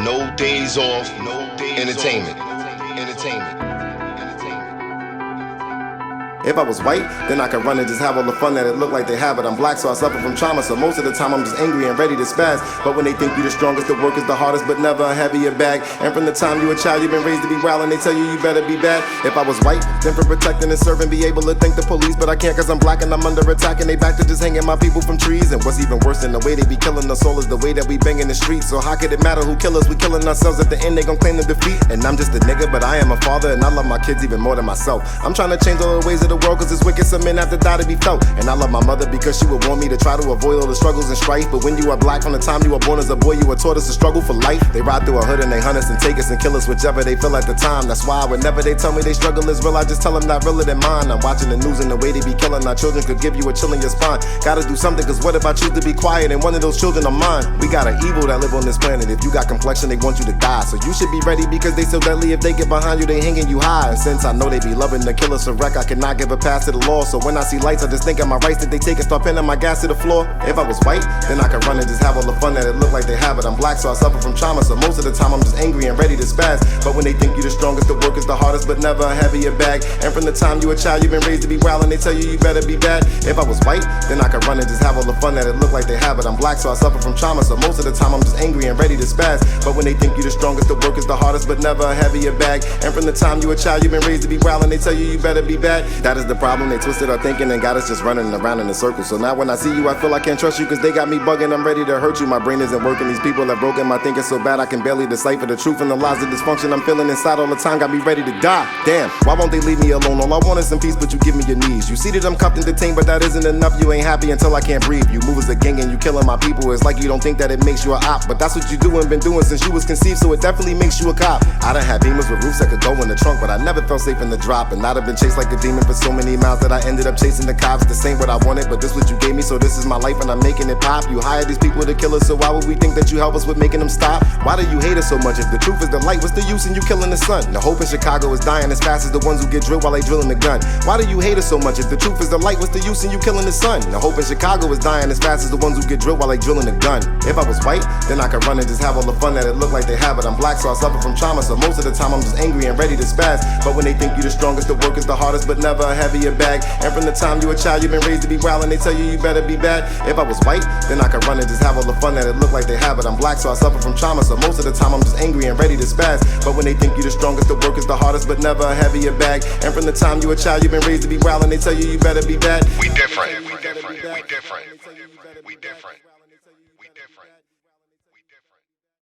no days off, entertainment. If I was white, then I could run and just have all the fun that it looked like they have, but I'm black, so I suffer from trauma, so most of the time I'm just angry and ready to spaz. But when they think you the strongest, the work is the hardest, but never a heavier bag. And from the time you a child, you've been raised to be wild, and they tell you better be bad. If I was white, then for protecting and serving, be able to thank the police, but I can't cause I'm black and I'm under attack, and they back to just hanging my people from trees. And what's even worse than the way they be killing us all is the way that we bang in the streets. So how could it matter who kill us? We killing ourselves. At the end they gon' claim the defeat. And I'm just a nigga, but I am a father, and I love my kids even more than myself. I'm trying to change all the ways of the world, cause it's wicked. Some men have to die to be felt. And I love my mother because she would warn me to try to avoid all the struggles and strife. But when you are black, from the time you were born as a boy, you were taught us to struggle for life. They ride through a hood and they hunt us and take us and kill us, whichever they feel at the time. That's why whenever they tell me they struggle is real, I just tell them not realer than mine. I'm watching the news and the way they be killing our children could give you a chill in your spine. Gotta do something, cause what if I choose to be quiet and one of those children are mine? We got an evil that live on this planet. If you got complexion, they want you to die. So you should be ready because they so deadly. If they get behind you, they hanging you high. And since I know they be loving to kill us for wreck, I cannot give a pass to the law. So when I see lights, I just think of my rights that they take and start pinning my gas to the floor. If I was white, then I could run and just have all the fun that it look like they have, but I'm black, so I suffer from trauma, so most of the time I'm just angry and ready to spaz. But when they think you the strongest, the work is the hardest, but never a heavier bag. And from the time you a child, you've been raised to be wild, and they tell you better be bad. If I was white, then I could run and just have all the fun that it look like they have, but I'm black, so I suffer from trauma, so most of the time I'm just angry and ready to spaz. But when they think you the strongest, the work is the hardest, but never a heavier bag. And from the time you a child, you've been raised to be wild, and they tell you better be bad. That is the problem, they twisted our thinking and got us just running around in a circle. So now when I see you, I feel I can't trust you, cause they got me bugging, I'm ready to hurt you. My brain isn't working, these people have broken my thinking so bad I can barely decipher the truth and the lies of dysfunction I'm feeling inside all the time, got me ready to die. Damn, why won't they leave me alone? All I want is some peace, but you give me your knees. You see that I'm cuffed and detained, but that isn't enough. You ain't happy until I can't breathe. You move as a gang and you killing my people. It's like you don't think that it makes you a op, but that's what you do and been doing since you was conceived, so it definitely makes you a cop. I done had Beamers with roofs that could go in the trunk, but I never felt safe in the drop. And I'd have been chased like a demon for so many miles that I ended up chasing the cops. This ain't what I wanted, but this what you gave me, so this is my life and I'm making it pop. You hired these people to kill us, so why would we think that you help us with making them stop? Why do you hate us so much? If the truth is the light, what's the use in you killing the sun? The hope in Chicago is dying as fast as the ones who get drilled while they drilling the gun. Why do you hate us so much? If the truth is the light, what's the use in you killing the sun? The hope in Chicago is dying as fast as the ones who get drilled while they drilling the gun. If I was white, then I could run and just have all the fun that it look like they have, but I'm black, so I suffer from trauma, so most of the time I'm just angry and ready to spaz. But when they think you the strongest, the work is the hardest, but never a heavier bag. And from the time you a child, you've been raised to be wild, and they tell you better be bad. If I was white, then I could run and just have all the fun that it look like they have, but I'm black, so I suffer from trauma, so most of the time I'm just angry and ready to spaz. But when they think you the strongest, the work is the hardest, but never a heavier bag. And from the time you a child, you've been raised to be wild, and they tell you better be bad. We different. We different. We different. We different.